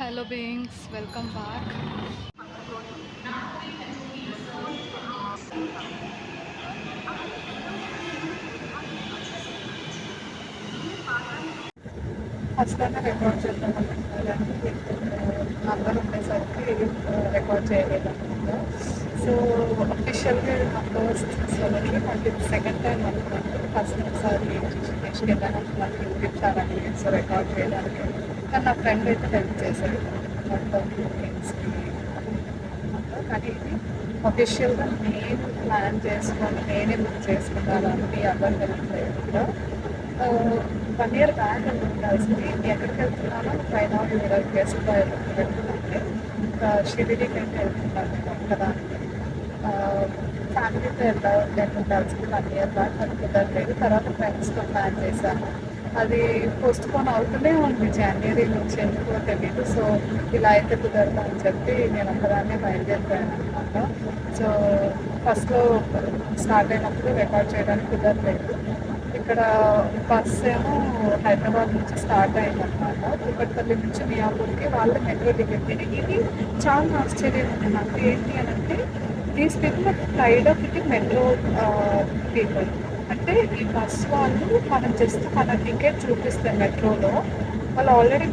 Hello beings, welcome back. ఫస్ట్లోనే record చేద్దాం అనుకున్నాను, అందరూ ఉండేసరికి రికార్డ్ చేయలేదు అనమాట. సో అఫీషియల్గా నా ఫస్ట్ సోలోకి మళ్ళీ సెకండ్ టైం అనుకున్నాను. ఫస్ట్ ఒకసారి నెక్స్ట్ వెళ్ళాను నాకు యూట్యూబ్ ఛానల్ సో రికార్డ్ చేయడానికి. కానీ నా ఫ్రెండ్ అయితే హెల్ప్ చేశాడు మొత్తం థింగ్స్కి. కానీ ఇది అఫీషియల్గా నేను ప్లాన్ చేసుకొని నేనే బుక్ చేసుకున్నాను అని ఎవరు హెల్ప్ లేకుండా. 1 year బ్యాక్ ఉండాల్సింది. ఎక్కడికి వెళ్తున్నానో పైన గెస్ట్ వెళ్తున్నాను. ఇంకా షిరిడీకి అయితే వెళ్తున్నాను నేను ఒక్కదాన్ని. ఫ్యామిలీతో ఉండాల్సింది 1 year బ్యాక్, అది కుదరలేదు. తర్వాత ఫ్రెండ్స్తో ప్లాన్ చేశాను, అది పోస్ట్ పోన్ అవుతూనే ఉంది జనవరి నుంచి, ఎందుకో తెలీదు. సో ఇలా అయితే కుదరదు అని చెప్పి నేను ఒక్కదాన్నే బయలుదేరిపోయాను అనమాట. సో ఫస్ట్లో స్టార్ట్ అయినప్పుడు రికార్డ్ చేయడానికి కుదరలేదు. ఇక్కడ బస్ ఏమో హైదరాబాద్ నుంచి స్టార్ట్ అయిందనమాట. తిరుపతిపల్లి నుంచి మియాపూర్కి వాళ్ళు మెట్రో టికెట్ తిరిగి. ఇది చాలా ఆశ్చర్యం ఉంది నాకు. ఏంటి అని అంటే these people tied up with metro people. అంటే ఈ బస్ వాళ్ళు మనం జస్ట్ మన టికెట్ చూపిస్తే మెట్రోలో వాళ్ళు ఆల్రెడీ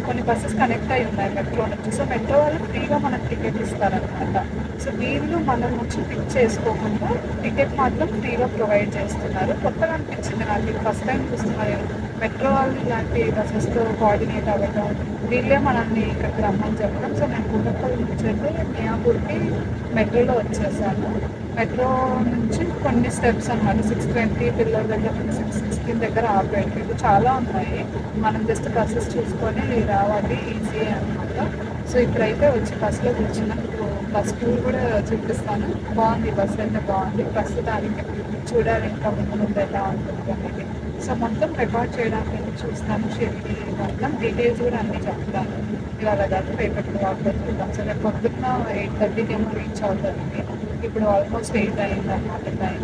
కొన్ని బస్సెస్ కనెక్ట్ అయి ఉన్నాయి మెట్రో నుంచి. సో మెట్రో వాళ్ళు ఫ్రీగా మనకు టికెట్ ఇస్తారనమాట. సో వీళ్ళు మనం నుంచి పిక్ చేసుకోకుండా టికెట్ మాత్రం ఫ్రీగా ప్రొవైడ్ చేస్తున్నారు. కొత్తగా అనిపించింది నాకు, ఇది ఫస్ట్ టైం చూస్తున్నారు మెట్రో వాళ్ళు ఇలాంటి బస్సెస్తో కోఆర్డినేట్ అవ్వడం, వీళ్ళే మనల్ని ఇక్కడికి రమ్మని చెప్పడం. సో నేను కూకట్పల్లి నుంచి అయితే మియాపూర్కి మెట్రోలో వచ్చేసాను. మెట్రో నుంచి కొన్ని స్టెప్స్ అనమాట, 620 పిల్లల దగ్గర నుంచి 616 దగ్గర ఆపేది. ఇది చాలా ఉన్నాయి, మనం జస్ట్ బస్సెస్ చూసుకొని రావాలి, ఈజీ అనమాట. సో ఇప్పుడైతే వచ్చి బస్సులో కూర్చున్నాను. ఇప్పుడు బస్ టూర్ కూడా చూపిస్తాను. బాగుంది, బస్సు అయితే బాగుంది. ప్రస్తుతానికి చూడాలి ఇంకా ముందు ఎలా ఉంటుంది అనేది. సో మొత్తం రికార్డ్ చేయడానికి చూస్తాను, షిరిడి మొత్తం డీటెయిల్స్ కూడా అన్నీ చెప్తాను. ఇవాళ కాదు రేపటి వాటిలో చూద్దాం. సో రేపు పొద్దున్న 8:30కి ఏమో రీచ్ అవుతుంది. ఇప్పుడు ఆల్మోస్ట్ 8 అయింది అన్నమాట టైం.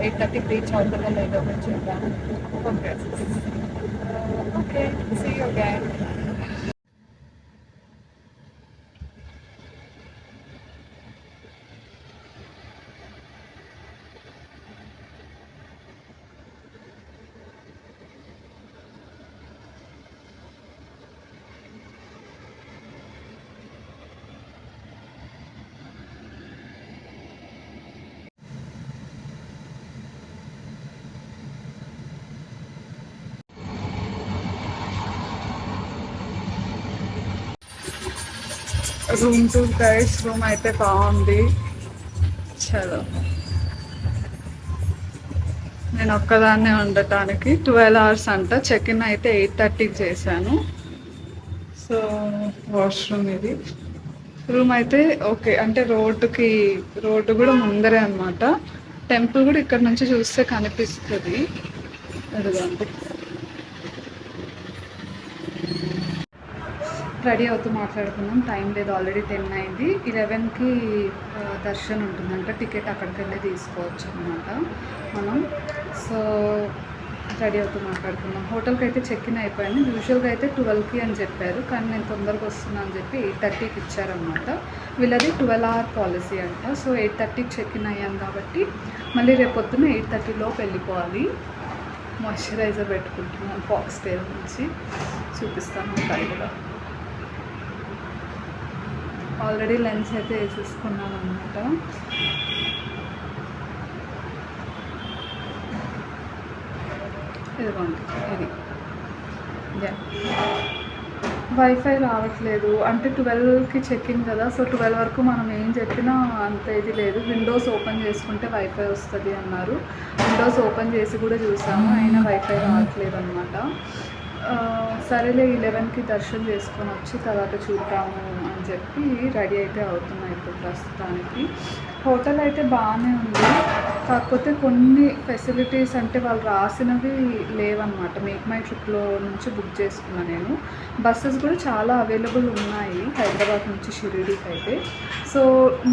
8:30కి రీచ్ అవుతుందో లేదో కూడా చూద్దాం. Okay, see you again. Room tour guides, room అయితే బాగుంది. చలో, నేను ఒక్కదాన్నే ఉండటానికి 12 hours అంట. చెక్ ఇన్ అయితే 8:30కి చేశాను. సో వాష్రూమ్ ఇది. రూమ్ అయితే ఓకే, అంటే రోడ్డు కూడా ముందరే అనమాట. టెంపుల్ కూడా ఇక్కడ నుంచి చూస్తే కనిపిస్తుంది. అదిగోండి, రెడీ అవుతూ మాట్లాడుకున్నాం. టైం లేదు, ఆల్రెడీ 10 అయింది. 11కి దర్శనం ఉంటుందంట. టికెట్ అక్కడికి వెళ్ళి తీసుకోవచ్చు అనమాట మనం. సో రెడీ అవుతూ మాట్లాడుకున్నాం. హోటల్కి అయితే చెక్ ఇన్ అయిపోయాను. యూజువల్గా అయితే 12కి అని చెప్పారు, కానీ నేను తొందరగా వస్తున్నా అని చెప్పి 8:30కి ఇచ్చారనమాట. వీళ్ళది 12 hour పాలసీ అంట. సో 8:30కి చెక్ ఇన్ అయ్యాను కాబట్టి మళ్ళీ రేపు పొద్దున్న 8:30 లోపు వెళ్ళిపోవాలి. మాయిశ్చరైజర్ పెట్టుకుంటున్నాను ఫాక్స్టైల్ నుంచి, చూపిస్తాను అది కూడా. ఆల్రెడీ లెన్స్ అయితే వేసేసుకున్నాను అనమాట. ఇదిగోండి, ఇది వైఫై రావట్లేదు. అంటే 12కి చెక్ ఇన్ కదా, సో 12 వరకు మనం ఏం చెప్పినా అంత ఇది లేదు. విండోస్ ఓపెన్ చేసుకుంటే వైఫై వస్తుంది అన్నారు. విండోస్ ఓపెన్ చేసి కూడా చూసాము, అయినా వైఫై రావట్లేదు అనమాట. సరేలే 11కి దర్శనం చేసుకొని వచ్చి తర్వాత చూద్దాము అని చెప్పి రెడీ అయితే అవుతున్నాయి ఇప్పుడు ప్రస్తుతానికి. హోటల్ అయితే బాగానే ఉంది, కాకపోతే కొన్ని ఫెసిలిటీస్ అంటే వాళ్ళు రాసినవి లేవన్నమాట. మేక్ మై ట్రిప్లో నుంచి బుక్ చేసుకున్నాను నేను. బస్సెస్ కూడా చాలా అవైలబుల్ ఉన్నాయి హైదరాబాద్ నుంచి షిరిడీకి అయితే. సో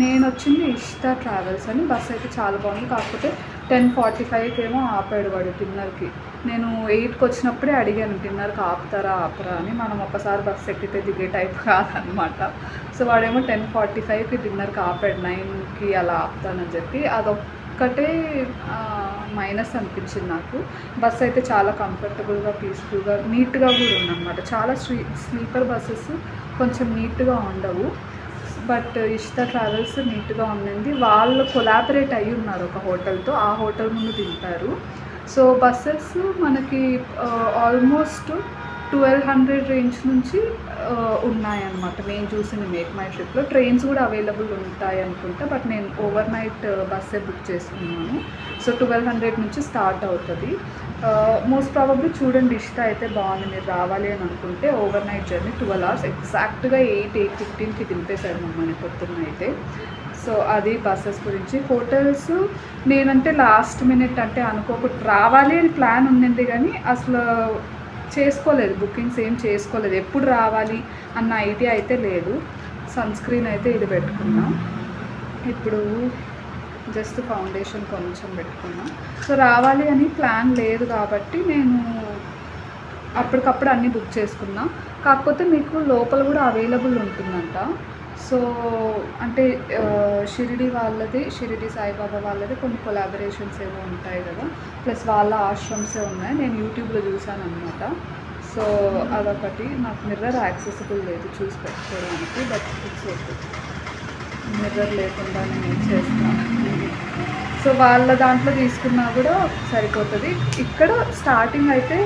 నేను వచ్చింది ఇష్టా ట్రావెల్స్ అని. బస్ అయితే చాలా బాగుంది, కాకపోతే 10:45కి ఏమో ఆపాడు వాడు డిన్నర్కి. నేను 8కి వచ్చినప్పుడే అడిగాను డిన్నర్కి ఆపుతారా ఆపరా అని. మనం ఒకసారి బస్సు ఎక్కితే దిగే టైప్ కాదనమాట. సో వాడేమో 10:45కి డిన్నర్కి ఆపాడు, 9కి అలా ఆపుతానని చెప్పి. అదొక్కటే మైనస్ అనిపించింది నాకు. బస్సు అయితే చాలా కంఫర్టబుల్గా, పీస్ఫుల్గా, నీట్గా కూడా ఉందన్నమాట. చాలా స్లీపర్ బస్సెస్ కొంచెం నీట్గా ఉండవు, బట్ ఇష్తా ట్రావెల్స్ నీట్గా ఉండింది. వాళ్ళు కొలాబరేట్ అయ్యి ఉన్నారు ఒక హోటల్తో, ఆ హోటల్ ముందు దింపారు. సో బస్సెస్ మనకి ఆల్మోస్ట్ 1200 రేంజ్ నుంచి ఉన్నాయన్నమాట నేను చూసిన మేక్ మై ట్రిప్లో. ట్రైన్స్ కూడా అవైలబుల్ ఉంటాయి అనుకుంటా, బట్ నేను ఓవర్ నైట్ బస్సే బుక్ చేసుకున్నాను. సో 1200 నుంచి స్టార్ట్ అవుతుంది. మోస్ట్ ప్రాబబ్లీ చూడండి, ఇష్ట అయితే బాగుంది. మీరు రావాలి అని అనుకుంటే ఓవర్ నైట్ జర్నీ 12 hours ఎగ్జాక్ట్గా 8:15కి దింపేశారు మమ్మల్ని పొద్దున్న అయితే. సో అది బస్సెస్ గురించి. హోటల్స్ నేనంటే లాస్ట్ మినిట్ అంటే అనుకోకుండా రావాలి అని ప్లాన్ ఉండింది, కానీ అసలు చేసుకోలేదు, బుకింగ్స్ ఏం చేసుకోలేదు. ఎప్పుడు రావాలి అన్న ఐడియా అయితే లేదు. సన్ స్క్రీన్ అయితే ఇది పెట్టుకున్నాం. ఇప్పుడు జస్ట్ ఫౌండేషన్ కొంచెం పెట్టుకున్నాం. సో రావాలి అని ప్లాన్ లేదు కాబట్టి నేను అప్పటికప్పుడు అన్నీ బుక్ చేసుకున్నా. కాకపోతే మీకు లోపల కూడా అవైలబుల్ ఉంటుందంట. సో అంటే షిరిడి వాళ్ళది, షిరిడి సాయిబాబా వాళ్ళది కొన్ని కొలాబరేషన్స్ ఏమో ఉంటాయి కదా, ప్లస్ వాళ్ళ ఆశ్రమ్సే ఉన్నాయి. నేను యూట్యూబ్లో చూసాను అనమాట. సో అదొకటి. నాకు మిర్రర్ యాక్సెసిబుల్ లేదు చూసి పెట్టుకోవడానికి, బట్ ఇట్స్ ఓకే, మిర్రర్ లేకుండా నేను ఏం చేస్తాను. సో వాళ్ళ దాంట్లో తీసుకున్నా కూడా సరిపోతుంది. ఇక్కడ స్టార్టింగ్ అయితే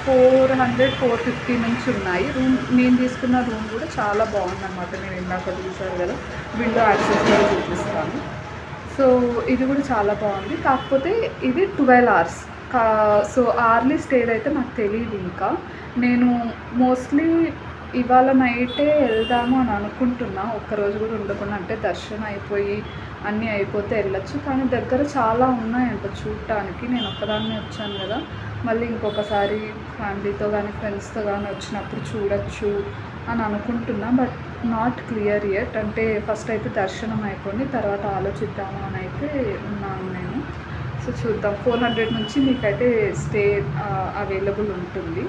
400-450 నుంచి ఉన్నాయి. రూమ్ నేను తీసుకున్న రూమ్ కూడా చాలా బాగుందన్నమాట. నేను ఇందాక చూసారు కదా, విండో యాక్సెస్ కూడా చూపిస్తాను. సో ఇది కూడా చాలా బాగుంది. కాకపోతే ఇది 12 hours. సో ఆర్లీ స్టేడ్ అయితే నాకు తెలియదు. ఇంకా నేను మోస్ట్లీ ఇవాళ నైటే వెళ్దాము అని అనుకుంటున్నా, ఒక్కరోజు కూడా ఉండకుండా. అంటే దర్శనం అయిపోయి అన్నీ అయిపోతే వెళ్ళొచ్చు, కానీ దగ్గర చాలా ఉన్నాయంట చూడటానికి. నేను ఒక్కదాన్నే వచ్చాను కదా, మళ్ళీ ఇంకొకసారి ఫ్యామిలీతో కానీ ఫ్రెండ్స్తో కానీ వచ్చినప్పుడు చూడొచ్చు అని అనుకుంటున్నా, బట్ నాట్ క్లియర్ యెట్. అంటే ఫస్ట్ అయితే దర్శనం అయిపోయింది, తర్వాత ఆలోచిద్దాము అని అయితే ఉన్నాను నేను. సో చూద్దాం. 400 నుంచి మీకైతే స్టే అవైలబుల్ ఉంటుంది.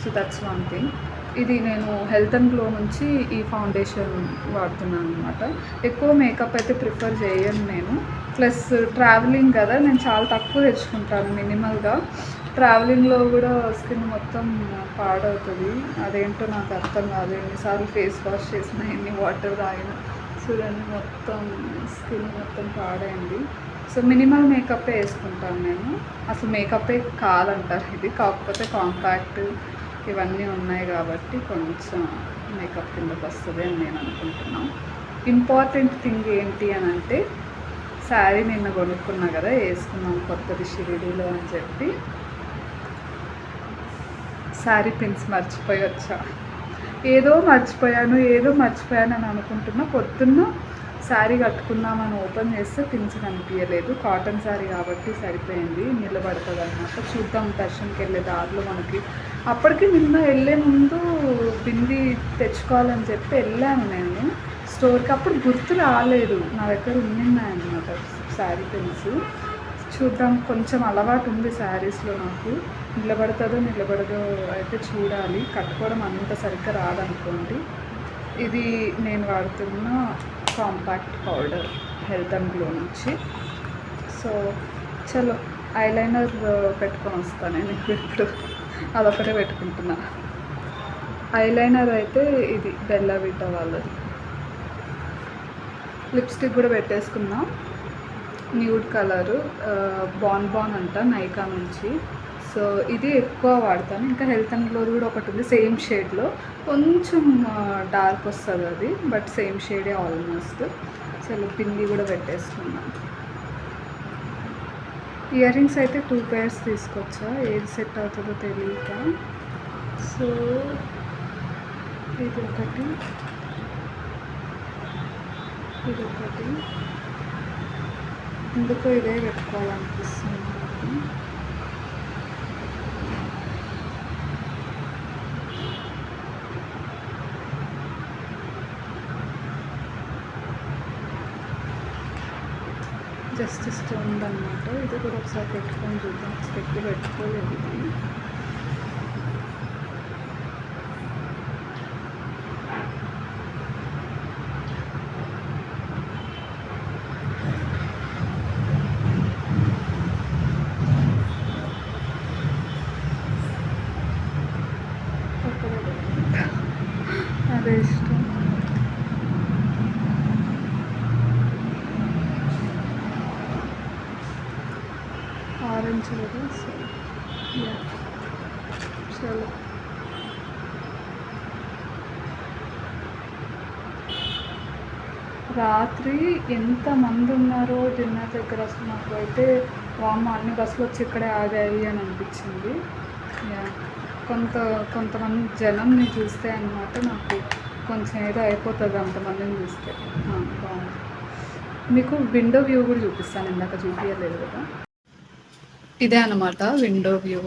So that's one thing. ఇది నేను హెల్త్ అండ్ గ్లో నుంచి ఈ ఫౌండేషన్ వాడుతున్నాను అనమాట. ఎక్కువ మేకప్ అయితే ప్రిఫర్ చేయను నేను. ప్లస్ ట్రావెలింగ్ కదా, నేను చాలా తక్కువ తెచ్చుకుంటాను మినిమల్గా. ట్రావెలింగ్లో కూడా స్కిన్ మొత్తం పాడవుతుంది. అదేంటో నాకు అర్థం కాదు. ఎన్నిసార్లు ఫేస్ వాష్ చేసినా, ఎన్ని వాటర్ తాగినా చూడండి మొత్తం స్కిన్ మొత్తం పాడైంది. సో మినిమల్ మేకప్ వేసుకుంటాను నేను. అసలు మేకప్పే కాదంటారు ఇది, కాకపోతే కాంపాక్ట్ ఇవన్నీ ఉన్నాయి కాబట్టి కొంచెం మేకప్ కిందకి వస్తుంది అని నేను అనుకుంటున్నాను. ఇంపార్టెంట్ థింగ్ ఏంటి అని అంటే, శారీ నిన్న కొనుక్కున్నా కదా, వేసుకున్నాం కొత్తది షిరిడీలో అని చెప్పి. శారీ పిన్స్ మర్చిపోయి వచ్చా. ఏదో మర్చిపోయాను అని అనుకుంటున్నా. పొద్దున్న శారీ కట్టుకుందామని ఓపెన్ చేస్తే పిన్స్ కనిపించలేదు. కాటన్ శారీ కాబట్టి సరిపోయింది, నిలబడుతుంది అన్నమాట. చూద్దాం దర్శనంకి వెళ్ళే దారిలో మనకి. అప్పటికి నిన్న వెళ్ళే ముందు బింది తెచ్చుకోవాలని చెప్పి వెళ్ళాను నేను స్టోర్కి. అప్పుడు గుర్తు రాలేదు, నా దగ్గర ఉన్నాయన్నమాట శారీ పిన్స్. చూద్దాం, కొంచెం అలవాటు ఉంది శారీస్లో నాకు. నిలబడదో అయితే చూడాలి. కట్టుకోవడం అంత సరిగ్గా రాదనుకోండి. ఇది నేను వాడుతున్న compact powder health and glow నుంచి. సో చలో ఐలైనర్ పెట్టుకొని వస్తాను నేను ఇప్పుడు. అదొకటే పెట్టుకుంటున్నా. ఐలైనర్ అయితే ఇది బెల్లా విటా వాళ్ళది. లిప్స్టిక్ కూడా పెట్టేసుకున్నా, న్యూడ్ కలరు, బాన్ అంట, నైకా నుంచి. సో ఇది ఎక్కువ వాడతాను. ఇంకా హెల్త్ అండ్ గ్లో కూడా ఒకటి ఉంది సేమ్ షేడ్లో, కొంచెం డార్క్ వస్తుంది అది, బట్ సేమ్ షేడే ఆల్మోస్ట్. చలో పిన్ని కూడా పెట్టేసుకున్నాను. ఇయర్ రింగ్స్ అయితే 2 pairs తీసుకొచ్చా, ఏది సెట్ అవుతుందో తెలియక. సో ఇదొకటి ఎందుకో ఇదే పెట్టుకోవాలనిపిస్తుంది నాకు. జస్టిస్ ఉందన్నమాట. ఇది కూడా ఒకసారి పెట్టుకొని చూద్దాం. పెట్టుకోలేదు ఇది. అదే ఇష్టం. ఆరెంజ్ కదా, సో చలో. రాత్రి ఎంతమంది ఉన్నారో డిన్నర్ దగ్గర, అసలు నాకు అయితే వామ్మ అన్ని బస్సులు వచ్చి ఇక్కడే ఆగాయి అని అనిపించింది. కొంతమంది జనంని చూస్తే అన్నమాట నాకు కొంచెం ఏదో అయిపోతుంది అంతమందిని చూస్తే. బాగుంది. మీకు విండో వ్యూ కూడా చూపిస్తాను, ఇందాక చూపించలేదు కదా. ఇదే అన్నమాట విండో వ్యూ.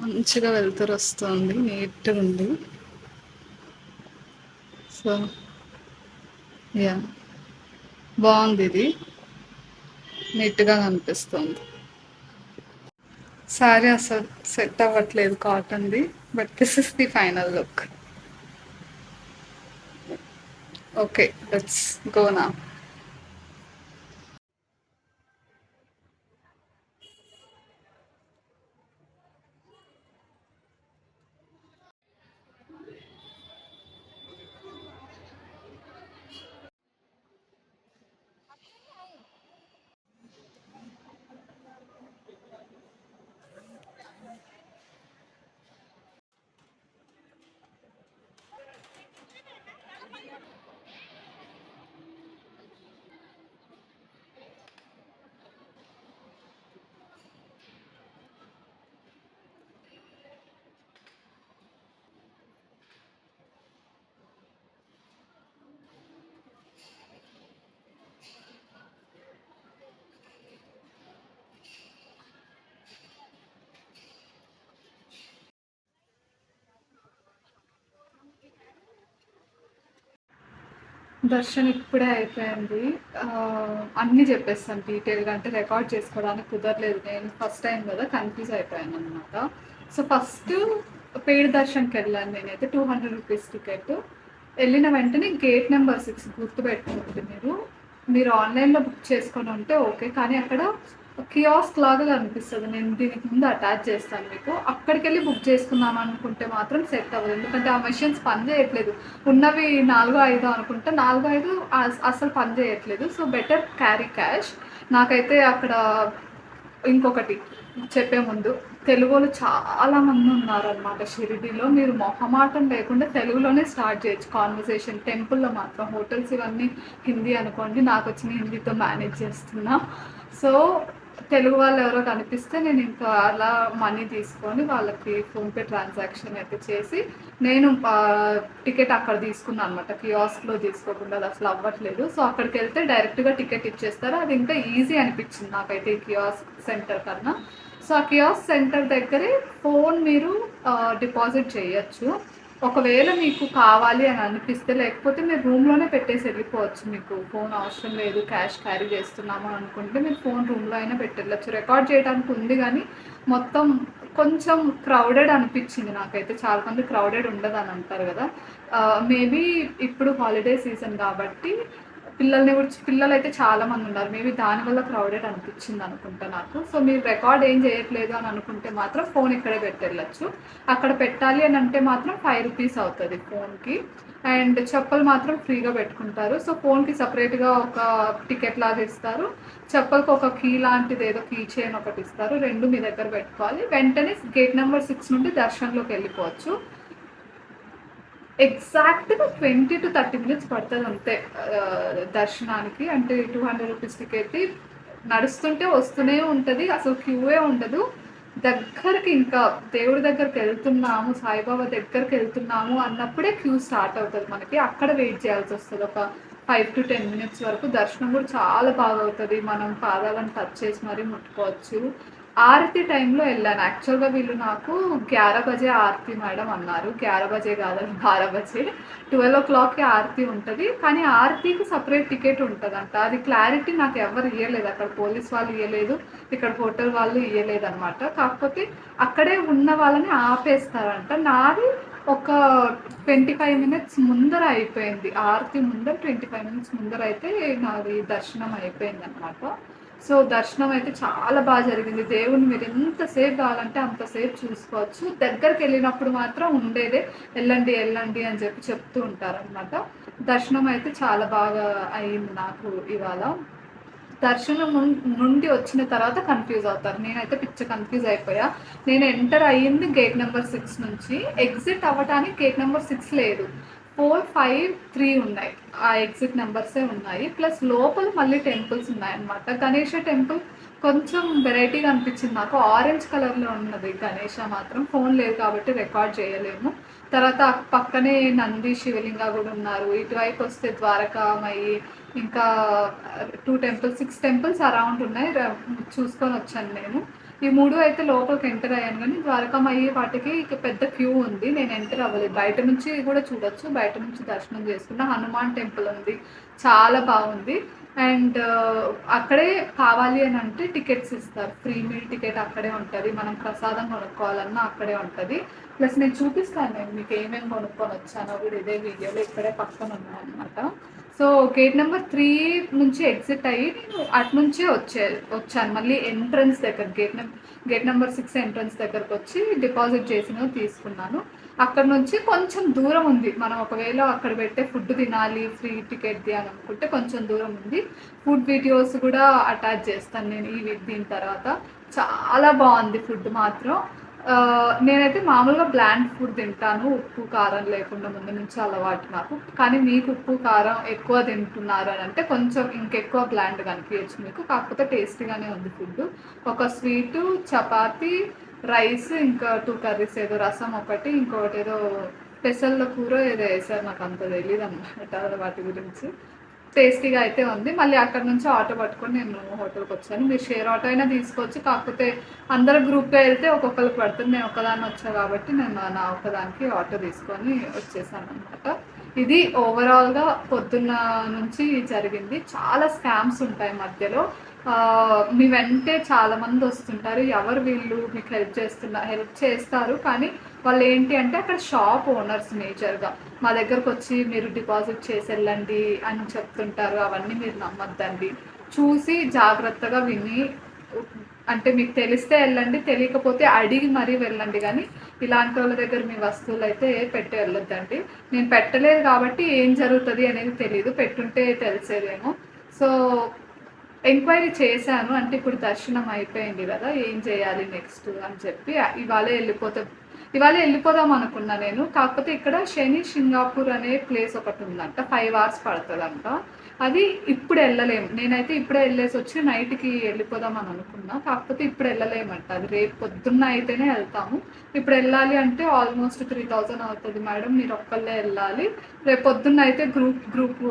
మంచిగా వెళ్తురు వస్తుంది, నీట్గా ఉంది. సో యా, బాగుంది. ఇది నీట్గా కనిపిస్తుంది. సారీ అసలు సెట్ అవ్వట్లేదు కాటన్ది, but this is the final look. Okay, let's go నా. దర్శనం ఇప్పుడే అయిపోయింది. అన్నీ చెప్పేస్తాను డీటెయిల్గా, అంటే రికార్డ్ చేసుకోవడానికి కుదరలేదు. నేను ఫస్ట్ టైం కదా, కన్ఫ్యూజ్ అయిపోయాను అనమాట. సో ఫస్ట్ పెయిడ్ దర్శన్కి వెళ్ళాను నేనైతే. 200 రూపీస్ టికెట్. వెళ్ళిన వెంటనే గేట్ నెంబర్ 6 గుర్తుపెట్టుకోండి. మీరు ఆన్లైన్లో బుక్ చేసుకొని ఉంటే ఓకే, కానీ అక్కడ కియాస్క్ లాగా కనిపిస్తుంది. నేను దీనికి ముందు అటాచ్ చేస్తాను మీకు. అక్కడికి వెళ్ళి బుక్ చేసుకుందాం అనుకుంటే మాత్రం సెట్ అవ్వదు, ఎందుకంటే ఆ మెషిన్స్ పని చేయట్లేదు. ఉన్నవి 4-5 అనుకుంటే 4-5 అసలు పని చేయట్లేదు. So better carry cash. నాకైతే అక్కడ ఇంకొకటి చెప్పే ముందు, తెలుగులో చాలా మంది ఉన్నారనమాట షిరిడీలో. మీరు మొహమాటం లేకుండా తెలుగులోనే స్టార్ట్ చేయొచ్చు కాన్వర్సేషన్. టెంపుల్లో మాత్రం, హోటల్స్ ఇవన్నీ హిందీ అనుకోండి, నాకు వచ్చిన హిందీతో మేనేజ్ చేస్తున్నా. సో తెలుగు వాళ్ళు ఎవరో కనిపిస్తే నేను ఇంకా అలా మనీ తీసుకొని వాళ్ళకి ఫోన్పే ట్రాన్సాక్షన్ అయితే చేసి నేను టికెట్ అక్కడ తీసుకున్నాను అనమాట. కియాస్క్లో తీసుకోకుండా, అది అసలు అవ్వట్లేదు. సో అక్కడికి వెళ్తే డైరెక్ట్గా టికెట్ ఇచ్చేస్తారు. అది ఇంకా ఈజీ అనిపించింది నాకైతే ఈ కియాస్క్ సెంటర్ కన్నా. సో ఆ కియాస్క్ సెంటర్ దగ్గరే ఫోన్ మీరు డిపాజిట్ చేయొచ్చు. ఒకవేళ మీకు కావాలి అని అనిపిస్తే, లేకపోతే మీరు రూమ్లోనే పెట్టేసి వెళ్ళిపోవచ్చు. మీకు ఫోన్ అవసరం లేదు, క్యాష్ క్యారీ చేస్తున్నాము అనుకుంటే మీరు ఫోన్ రూమ్లో అయినా పెట్టెళ్ళచ్చు. రికార్డ్ చేయడానికి ఉంది, కానీ మొత్తం కొంచెం క్రౌడెడ్ అనిపించింది నాకైతే. చాలామంది క్రౌడెడ్ ఉండదు అని అంటారు కదా. మేబీ ఇప్పుడు హాలిడే సీజన్ కాబట్టి పిల్లలు అయితే చాలా మంది ఉన్నారు. మేబీ దానివల్ల క్రౌడెడ్ అనిపించింది అనుకుంటా నాకు. సో మీరు రికార్డ్ ఏం చేయట్లేదు అని అనుకుంటే మాత్రం ఫోన్ ఇక్కడే పెట్టెళ్ళచ్చు. అక్కడ పెట్టాలి అని అంటే మాత్రం 5 రూపీస్ అవుతుంది ఫోన్కి. అండ్ చెప్పులు మాత్రం ఫ్రీగా పెట్టుకుంటారు. సో ఫోన్కి సపరేట్గా ఒక టికెట్ లాగా ఇస్తారు, చెప్పులకి ఒక కీ లాంటిది ఏదో కీ చైన్ ఒకటి ఇస్తారు. రెండు మీ దగ్గర పెట్టుకోవాలి. వెంటనే గేట్ నెంబర్ 6 నుండి దర్శనంలోకి వెళ్ళిపోవచ్చు. ఎగ్జాక్ట్గా 20 to 30 minutes పడుతుంది అంతే దర్శనానికి. అంటే 200 రూపీస్ టికెట్ నడుస్తుంటే వస్తూనే ఉంటుంది, అసలు క్యూవే ఉండదు. దగ్గరికి ఇంకా దేవుడి దగ్గరికి వెళ్తున్నాము, సాయిబాబా దగ్గరికి వెళ్తున్నాము అన్నప్పుడే క్యూ స్టార్ట్ అవుతుంది మనకి. అక్కడ వెయిట్ చేయాల్సి వస్తుంది ఒక 5 to 10 minutes వరకు. దర్శనం కూడా చాలా బాగా అవుతుంది. మనం పాదాలను టచ్ చేసి మరీ ముట్టుకోవచ్చు. ఆరతి టైంలో వెళ్ళాను. యాక్చువల్‌గా వీళ్ళు నాకు 11 బజే ఆరతి మేడం అన్నారు. 11 బజే కాదండి, 12 బజే. 12:00కి ఆరతి ఉంటది. కానీ ఆరతికి సెపరేట్ టికెట్ ఉంటదంట. అది క్లారిటీ నాకు ఎవరు ఇయ్యలేదు. అక్కడ పోలీస్ వాళ్ళు ఇయ్యలేదు. ఇక్కడ హోటల్ వాళ్ళు ఇయ్యలేదనమాట. కాకపోతే అక్కడే ఉన్న వాళ్ళని ఆపేస్తారంట. నాది ఒక 25 మినిట్స్ ముందర అయిపోయింది. ఆరతి ముందర 25 మినిట్స్ ముందర అయితే నాది దర్శనం అయిపోయిందనమాట. సో దర్శనం అయితే చాలా బాగా జరిగింది. దేవుడిని మీరు ఎంతసేపు కావాలంటే అంతసేపు చూసుకోవచ్చు. దగ్గరికి వెళ్ళినప్పుడు మాత్రం ఉండేదే వెళ్ళండి వెళ్ళండి అని చెప్పి చెప్తూ ఉంటారనమాట. దర్శనం అయితే చాలా బాగా అయింది నాకు ఇవాళ. దర్శనం నుండి వచ్చిన తర్వాత కన్ఫ్యూజ్ అవుతారు. నేనైతే పిచ్చ కన్ఫ్యూజ్ అయిపోయా. నేను ఎంటర్ అయ్యింది గేట్ నెంబర్ 6 నుంచి. ఎగ్జిట్ అవ్వడానికి గేట్ నెంబర్ 6 లేదు, 4, 5, 3 ఉన్నాయి. ఆ ఎగ్జిట్ నెంబర్సే ఉన్నాయి. ప్లస్ లోపల మళ్ళీ టెంపుల్స్ ఉన్నాయన్నమాట. గణేష టెంపుల్ కొంచెం వెరైటీగా అనిపించింది నాకు. ఆరెంజ్ కలర్లో ఉన్నది గణేష మాత్రం. ఫోన్ లేదు కాబట్టి రికార్డ్ చేయలేము. తర్వాత పక్కనే నంది శివలింగ కూడా ఉన్నారు. ఇటువైపు వస్తే ద్వారకామయి, ఇంకా 2 టెంపుల్స్, 6 టెంపుల్స్ అరౌండ్ ఉన్నాయి. చూసుకొని వచ్చాను నేను. ఈ 3 అయితే లోపలికి ఎంటర్ అయ్యాను, కానీ ద్వారకామయ్యి వాటికి పెద్ద క్యూ ఉంది. నేను ఎంటర్ అవ్వలేదు. బయట నుంచి కూడా చూడొచ్చు. బయట నుంచి దర్శనం చేసుకున్న. హనుమాన్ టెంపుల్ ఉంది, చాలా బాగుంది. అండ్ అక్కడే కావాలి అని అంటే టికెట్స్ ఇస్తారు. ఫ్రీ మీల్ టికెట్ అక్కడే ఉంటుంది. మనం ప్రసాదం కొనుక్కోవాలన్నా అక్కడే ఉంటుంది. ప్లస్ నేను చూపిస్తాను నేను మీకు ఏమేమి కొనుక్కొని వచ్చానో కూడా ఇదే వీడియోలో. ఇక్కడే పక్కన ఉన్నాయన్నమాట. సో గేట్ నెంబర్ 3 నుంచి ఎగ్జిట్ అయ్యి నేను అటు నుంచే వచ్చాను మళ్ళీ ఎంట్రన్స్ దగ్గర. గేట్ నెంబర్ 6 ఎంట్రన్స్ దగ్గరకు వచ్చి డిపాజిట్ చేసినవి తీసుకున్నాను. అక్కడ నుంచి కొంచెం దూరం ఉంది. మనం ఒకవేళ అక్కడ పెట్టే ఫుడ్ తినాలి ఫ్రీ టికెట్ది అని అనుకుంటే కొంచెం దూరం ఉంది. ఫుడ్ వీడియోస్ కూడా అటాచ్ చేస్తాను నేను దీని తర్వాత. చాలా బాగుంది ఫుడ్ మాత్రం. నేనైతే మామూలుగా బ్లాండ్ ఫుడ్ తింటాను, ఉప్పు కారం లేకుండా ముందు నుంచి అలవాటు నాకు. కానీ మీకు ఉప్పు కారం ఎక్కువ తింటున్నారు అని అంటే కొంచెం ఇంకెక్కువ బ్లాండ్గా అనిపించచ్చు మీకు. కాకపోతే టేస్టీగానే ఉంది ఫుడ్. ఒక స్వీటు, చపాతి, రైస్, ఇంకా 2 కర్రీస్, ఏదో రసం ఒకటి, ఇంకొకటి ఏదో పెసల్ల కూర ఏదో వేసారు, నాకు అంత తెలియదు అన్నమాట వాటి గురించి. టేస్టీగా అయితే ఉంది. మళ్ళీ అక్కడ నుంచి ఆటో పట్టుకొని నేను హోటల్కి వచ్చాను. మీరు షేర్ ఆటో అయినా తీసుకోవచ్చు. కాకపోతే అందరు గ్రూప్గా వెళ్తే ఒక్కొక్కరికి పడుతుంది. నేను ఒక్కదాన్ని వచ్చాను కాబట్టి నేను నా ఒక్కదానికి ఆటో తీసుకొని వచ్చేసాను అనమాట. ఇది ఓవరాల్గా పొద్దున్న నుంచి జరిగింది. చాలా స్కామ్స్ ఉంటాయి మధ్యలో. మీ వెంటే చాలామంది వస్తుంటారు. ఎవరు వీళ్ళు మీకు హెల్ప్ చేస్తారు, కానీ వాళ్ళు ఏంటి అంటే అక్కడ షాప్ ఓనర్స్ మేజర్గా మా దగ్గరకు వచ్చి మీరు డిపాజిట్ చేసి వెళ్ళండి అని చెప్తుంటారు. అవన్నీ మీరు నమ్మొద్దండి. చూసి జాగ్రత్తగా విని, అంటే మీకు తెలిస్తే వెళ్ళండి, తెలియకపోతే అడిగి మరీ వెళ్ళండి. కానీ ఇలాంటి వాళ్ళ దగ్గర మీ వస్తువులు అయితే పెట్టి వెళ్ళొద్దండి. నేను పెట్టలేదు కాబట్టి ఏం జరుగుతుంది అనేది తెలియదు, పెట్టుంటే తెలిసేదేమో. సో ఎంక్వైరీ చేశాను. అంటే ఇప్పుడు దర్శనం అయిపోయింది కదా, ఏం చేయాలి నెక్స్ట్ అని చెప్పి ఇవాళ వెళ్ళిపోదాం అనుకున్నా నేను. కాకపోతే ఇక్కడ శని సింగాపూర్ అనే ప్లేస్ ఒకటి ఉందంట, 5 hours పడుతుందంట. అది ఇప్పుడు వెళ్ళలేము. నేనైతే ఇప్పుడే వెళ్ళేసి వచ్చి నైట్కి వెళ్ళిపోదాం అని అనుకున్నా. కాకపోతే ఇప్పుడు వెళ్ళలేమంట. అది రేపు పొద్దున్న అయితేనే వెళ్తాము. ఇప్పుడు వెళ్ళాలి అంటే ఆల్మోస్ట్ 3000 అవుతుంది మేడం, మీరు ఒక్కళ్ళే వెళ్ళాలి. రేపు పొద్దున్న అయితే గ్రూప్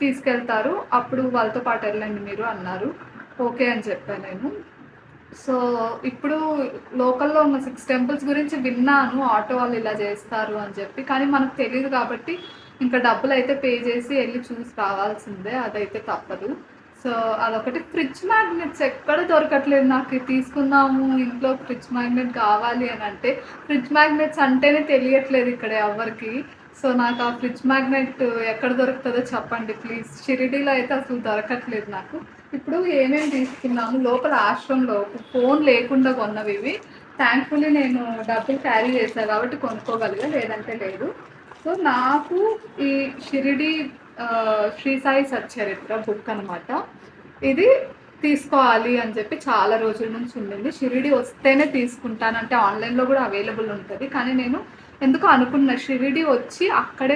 తీసుకెళ్తారు, అప్పుడు వాళ్ళతో పాటు వెళ్ళండి మీరు అన్నారు. ఓకే అని చెప్పాను నేను. సో ఇప్పుడు లోకల్లో ఉన్న 6 టెంపుల్స్ గురించి విన్నాను, ఆటో వాళ్ళు ఇలా చేస్తారు అని చెప్పి. కానీ మనకు తెలియదు కాబట్టి ఇంకా డబ్బులు అయితే పే చేసి వెళ్ళి చూసి రావాల్సిందే, అదైతే తప్పదు. సో అదొకటి. ఫ్రిడ్జ్ మ్యాగ్నెట్స్ ఎక్కడ దొరకట్లేదు నాకు. తీసుకుందాము ఇంట్లో ఫ్రిడ్జ్ మ్యాగ్నెట్ కావాలి అని అంటే, ఫ్రిడ్జ్ మ్యాగ్నెట్స్ అంటేనే తెలియట్లేదు ఇక్కడ ఎవరికి. సో నాకు ఆ ఫ్రిడ్జ్ మ్యాగ్నెట్ ఎక్కడ దొరుకుతుందో చెప్పండి ప్లీజ్. షిరిడీలో అయితే అసలు దొరకట్లేదు నాకు. ఇప్పుడు ఏమేమి తీసుకున్నాము లోపల ఆశ్రమంలో, ఫోన్ లేకుండా కొన్నవి ఇవి. థ్యాంక్ఫుల్లీ నేను డబ్బులు క్యారీ చేశాను కాబట్టి కొనుక్కోగలిగా, లేదంటే లేదు. సో నాకు ఈ షిరిడి శ్రీ సాయి సచ్చరిత్ర బుక్ అనమాట, ఇది తీసుకోవాలి అని చెప్పి చాలా రోజుల నుంచి ఉండింది. షిరిడి వస్తేనే తీసుకుంటాను, అంటే ఆన్లైన్లో కూడా అవైలబుల్ ఉంటుంది. కానీ నేను ఎందుకు అనుకున్న షిరిడి వచ్చి అక్కడే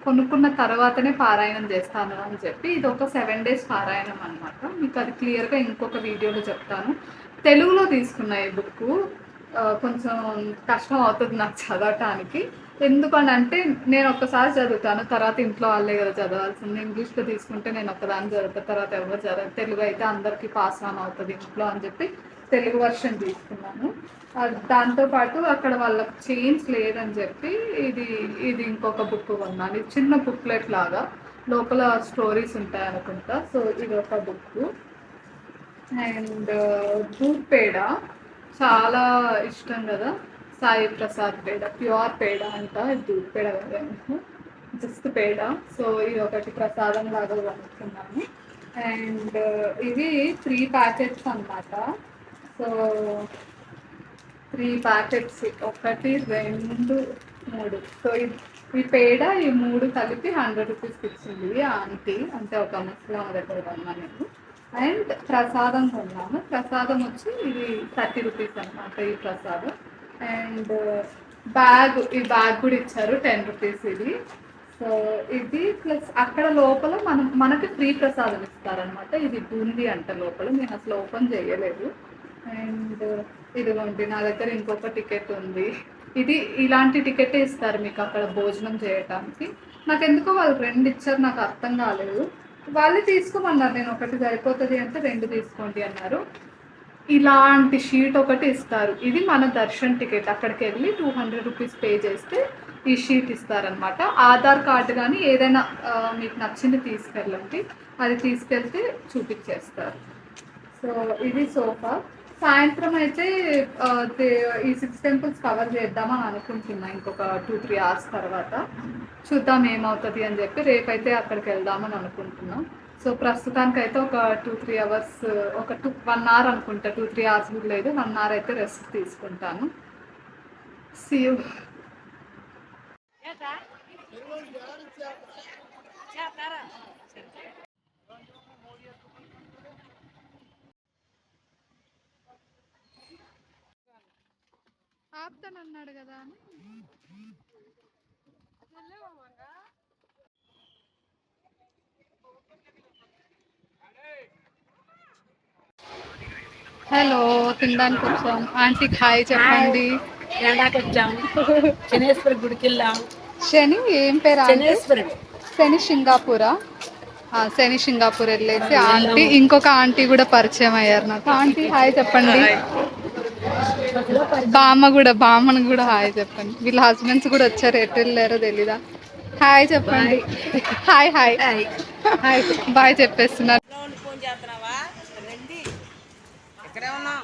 కొనుక్కున్న తర్వాతనే పారాయణం చేస్తాను అని చెప్పి. ఇది ఒక 7 days పారాయణం అనమాట. మీకు అది క్లియర్గా ఇంకొక వీడియోలో చెప్తాను. తెలుగులో తీసుకున్న ఈ బుక్ కొంచెం కష్టం అవుతుంది నాకు చదవటానికి. ఎందుకని అంటే నేను ఒక్కసారి చదువుతాను, తర్వాత ఇంట్లో వాళ్ళే కదా చదవాల్సింది. ఇంగ్లీష్లో తీసుకుంటే నేను ఒక్కదాన్ని చదువుతాను, తర్వాత ఎవరు చదవరు. తెలుగు అయితే అందరికీ పాస్ ఆన్ అవుతుంది ఇంట్లో అని చెప్పి తెలుగు వర్షన్ తీసుకున్నాను. దాంతోపాటు అక్కడ వాళ్ళకి చేంజ్ లేదని చెప్పి ఇది ఇది ఇంకొక బుక్ కొన్నాను. ఇది చిన్న బుక్లెట్ లాగా, లోపల స్టోరీస్ ఉంటాయి అనుకుంటా. సో ఇది ఒక బుక్. అండ్ దూద్ పేడ చాలా ఇష్టం కదా, సాయి ప్రసాద్ పేడ, ప్యూర్ పేడ అంట. ఇది దూద్ పేడ కదా, జస్ట్ పేడ. సో ఇది ఒకటి ప్రసాదం లాగా కొనుక్కున్నాను. అండ్ ఇవి 3 ప్యాకెట్స్ అన్నమాట. So 3 packets, 1 2 3. సో ఈ పేడ ఈ 3 కలిపి 100 రూపీస్కి ఇచ్చింది ఆంటీ, అంటే ఒక ముస్లాం దగ్గర కొన్నా నేను. అండ్ ప్రసాదం కొన్నాను. ప్రసాదం వచ్చి ఇది 30 రూపీస్ అనమాట ఈ ప్రసాదం. అండ్ ఈ బ్యాగ్ కూడా ఇచ్చారు 10 రూపీస్ ఇది. సో ఇది ప్లస్ అక్కడ లోపల మనకి ఫ్రీ ప్రసాదం ఇస్తారనమాట. ఇది బూందీ అంట లోపల, నేను అసలు ఓపెన్ చేయలేదు. అండ్ ఇదిగోండి నా దగ్గర ఇంకొక టికెట్ ఉంది. ఇది ఇలాంటి టికెటే ఇస్తారు మీకు అక్కడ భోజనం చేయటానికి. నాకు ఎందుకో వాళ్ళు 2 ఇచ్చారు, నాకు అర్థం కాలేదు. వాళ్ళు తీసుకోమన్నారు, నేను ఒకటి సరిపోతుంది అంటే 2 తీసుకోండి అన్నారు. ఇలాంటి షీట్ ఒకటి ఇస్తారు. ఇది మన దర్శన్ టికెట్. అక్కడికి వెళ్ళి 200 రూపీస్ పే చేస్తే ఈ షీట్ ఇస్తారనమాట. ఆధార్ కార్డు కానీ ఏదైనా మీకు నచ్చింది తీసుకెళ్ళండి, అది తీసుకెళ్తే చూపించేస్తారు. సో ఇది సోఫా. సాయంత్రం అయితే ఈ 6 టెంపుల్స్ కవర్ చేద్దామని అనుకుంటున్నా, ఇంకొక 2-3 అవర్స్ తర్వాత. చూద్దాం ఏమవుతుంది అని చెప్పి. రేపైతే అక్కడికి వెళ్దామని అనుకుంటున్నాం. సో ప్రస్తుతానికైతే ఒక 2-3 అవర్స్, 1 అవర్ అనుకుంటా, 2-3 అవర్స్ కూడా లేదు, 1 అవర్ అయితే రెస్ట్ తీసుకుంటాను. See you. ఆపుతానన్నాడు కదా అని. హలో, తినడానికి వచ్చాం. ఆంటీకి హాయ్ చెప్పండి. శనేశ్వరి గుడికి వెళ్ళాం. శని ఏం పేరు? శని సింగాపూరా? శని సింగాపూర్ వెళ్ళేసి ఆంటీ, ఇంకొక ఆంటీ కూడా పరిచయం అయ్యారు నాకు. ఆంటీ హాయ్ చెప్పండి. బామ్మను కూడా హాయ్ చెప్పండి. వీళ్ళ హస్బెండ్స్ కూడా వచ్చారు, ఎటు వెళ్ళారో తెలీదా. హాయ్ చెప్పండి. హాయ్ హాయ్ బాయ్ చెప్పేస్తున్నారు. ఫోన్ చేస్తున్నావా? ఇక్కడే ఉన్నాం.